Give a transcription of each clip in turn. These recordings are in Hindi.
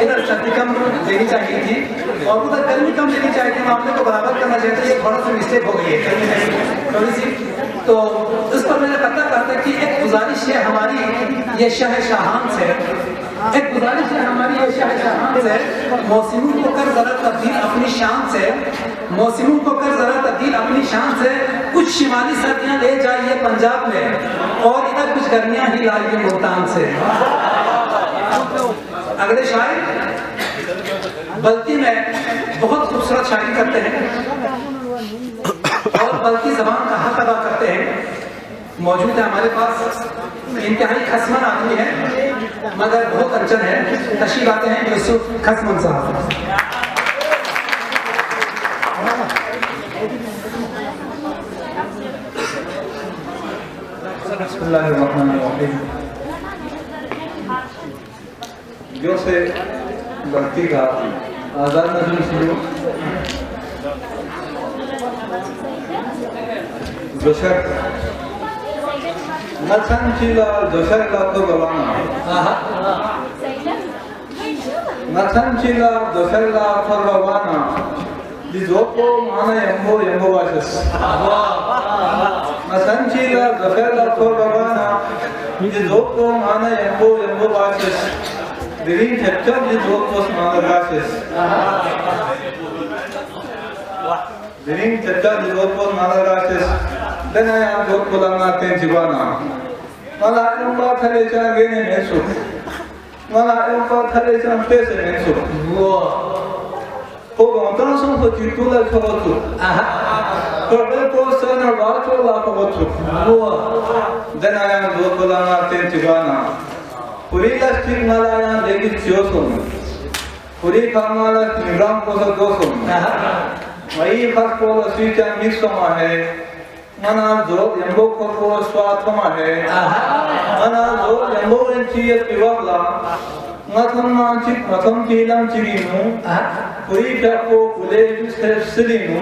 इधर सर्दी कम देनी चाहिए थी और उधर गर्मी कम देनी चाहिए थी, मामले को बराबर करना चाहिए था। ये थोड़ा सा मिस्टेक हो गई है थोड़ी सी। तो इस पर मैंने करता कि एक गुजारिश है हमारी ये शहशाहान से, एक गुजारिश है हमारी ये शहशाहान से, मौसमों को कर जरा तब्दील अपनी शान से, मौसमों को कर जरा तब्दील अपनी शान से, कुछ शिमाली सर्दियां ले जाइए पंजाब में और इधर कुछ गर्मियां ही लाइए मुल्तान से। अगले शायर बल्ती में बहुत खूबसूरत शायरी करते हैं और बल्ती जबान का हक अदा करते हैं। मौजूद है हमारे पास, इंतहाई खसमन आदमी है मगर बहुत अनचन है। तशरीफ आते हैं यूसुफ खसमन साहब। जो से बल्ती का आजाद नजर शुरू जोशर नचंचीला जोशर लातो गवाना नचंचीला जोशर लातो गवाना दिजोको माना यंबो यंबो वाशस नचंचीला जोशर लातो गवाना दिजोको माना यंबो यंबो वाशस दिरिंग चच्चा दिजोको माना वाशस दिरिंग चच्चा दिजोको माना वाशस dan ayam dot pulang naten jiwana malah empat hari jangan gini mesuk malah empat hari jangan pese mesuk wah kok orang langsung begitu lah kau tu kalau posan orang tu lah kau tu wah dan ayam dot pulang naten jiwana puri plastik malah ayam lagi josun puri kamala gram posa dosun वही खास पोलो स्वीट एंड मिक्स होमा है मना जो यंबो को स्वाद होमा है मना जो यंबो एंची पिवाला मथम तीलम चिरीनु पुरी जाको कुले सिरीनु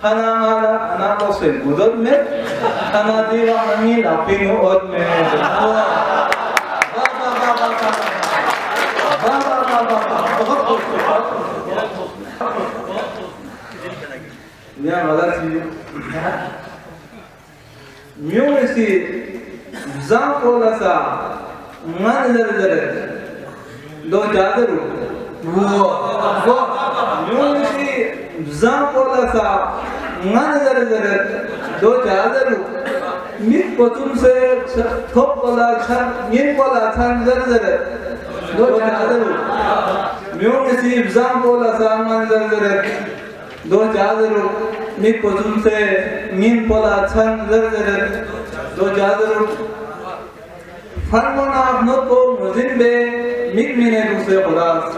हना माला अनाको से गुदर में हना दीवा नमी लापिनु और में या मदर सी म्यू सी जाको लसा मन जर दो जादरू वो म्यू सी जाको लसा मन जर दो जादरू मित पतुम से थोप कोला छन मिन कोला छन जर दो जादरू म्यू सी जाको लसा मन जर दो जादरू मित पतुम से मिन कोला छन जर दो जादरू फरमाना अपनों को मुझिन बे मिक मिने दूसरे खुदास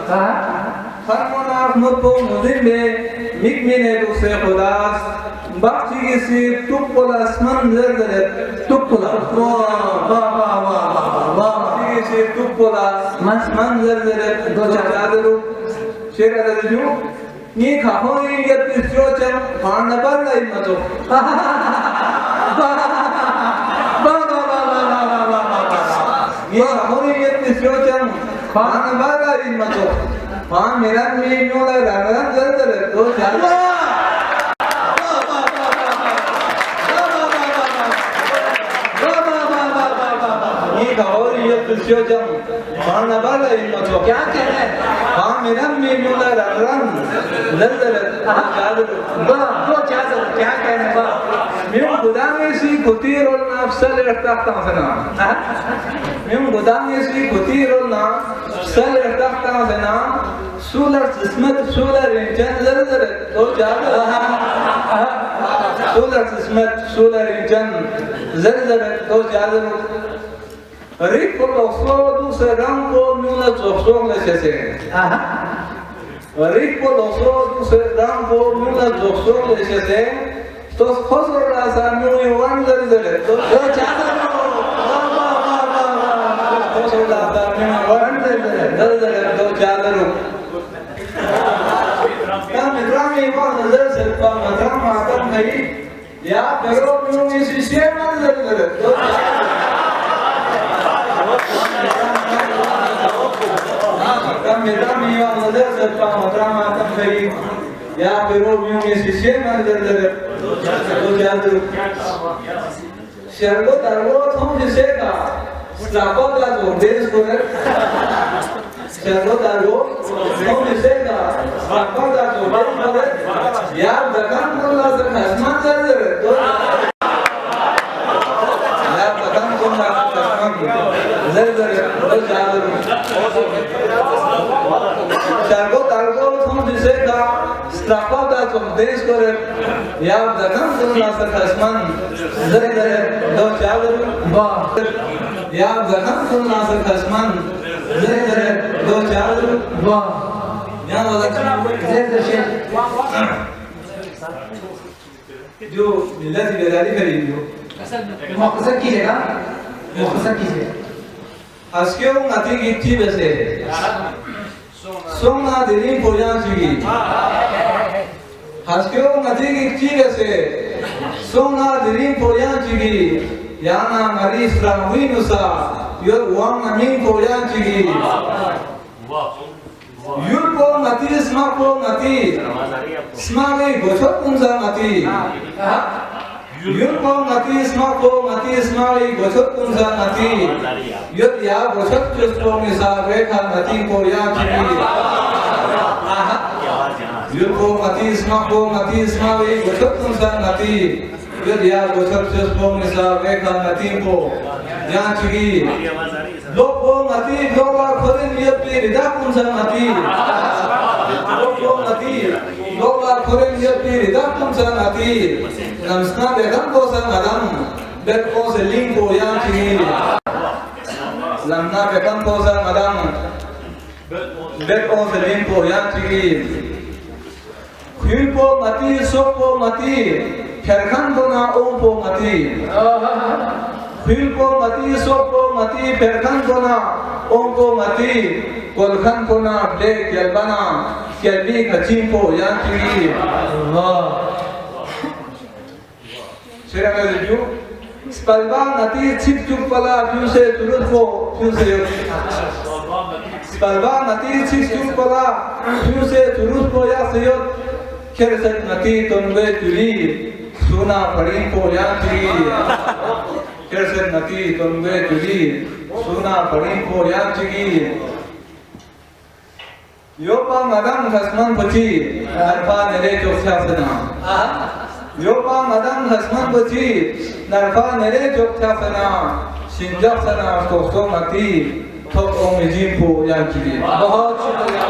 फरमाना अपनों को मुझिन बे मिक मिने दूसरे खुदास बाकी किसी टुक कोलास मन जर टुक कोलास बाकी किसी टुक कोलास मन जर दो जादरू शेर अदरजू नी खाहोई ये पिस्योचन मानवर नहीं मतो ये खाहोई ये पिस्योचन मानवर नहीं मतो मान मेरा में न्योला रंगरंग जर दो जादू ये खाहोई ये पिस्योचन मानवर नहीं मतो क्या कह रहे हैं हाँ मेरा में न्योला रंगरंग जर जादू दो जादू क्या कह रहे हैं मैं गुदामे सी खुतीर और नफ्सल रखता हूँ सना मैं गुदामे सी खुतीर और नफ्सल रखता हूँ सना सूलर जिस्मत सूलर इंजन जर दो जादू सूलर जिस्मत सूलर इंजन जर दो जादू रिक को लोगों दूसरे रंग को न्यूला जोशों में जैसे रिक को लोगों दूसरे रंग को न्यूला जोशों में जैसे तो खुशर रासा न्यूए वन जर तो चादर खुशर रासा न्यूए वन जर तो चादर काम इकरामी वन जर तो मधुरम आकर नहीं या करो न्यूए शीशे वन जर तो Tam beta miwa mudar satpa matrama tam kai ya pero miu mi sisye manjar to jadu shargo dargo thom jise ka strako da to des ko shargo dargo thom jise ka strako da to des ko ya dakan mulla se khasman jar to ya dakan mulla khasman jar to jadu shargo dargo thom jise ka strako da to des ko ya dakan mulla se khasman jar to jadu या जखम सुनना से खसमन जरे दो चार वाह यहाँ वाला जो मिलत की बेदारी करी जो मुख्तसर कीजिएगा मुख्तसर कीजिए हस्क्यों नाती गिट्टी बसे सोना दिली पूजा चुगी हस्क्यों नाती गिट्टी बसे सोना दिली पूजा चुगी याना maris rawinusa yor uang namin koyan chigi yur po ngati smak po ngati smagi gochot unsa ngati yur po ngati smak po ngati smagi gochot unsa ngati yur ya gochot chus po nisa rekha ngati koyan chigi yur po ngati smak po ngati smagi gochot unsa ngati dia gosok sespong nisa rekha natim po yang cigi lopo ngati lola khorin dia piri dak punsa ngati lopo ngati lola khorin dia piri dak punsa ngati namsna bekam ko sang adam bek ko seling ko yang cigi lamna bekam ko sang adam bek ko seling ko yang cigi khilpo mati sokpo mati Perkan kona ompo mati, khilpo mati, soppo mati, perkan kona ompo mati, kolkan kona black yalbana, yalbi kachimpo yang tinggi. Siapa itu? Spalba mati cip cup pala, fuse turut po, fuse yot. Spalba mati cip cup pala, fuse turut po ya seyot. Kerset mati tonwe tuli. Suna parin po yang tinggi, kerset mati tonwe tuli, suna parin po yang tinggi. Yopa madam khasman pachi, narpa nere joksa sana. Yopa madam khasman pachi, narpa nere joksa sana. Sinjak sana tokso mati, tok om jim po yang tinggi. बहुत शुक्रिया।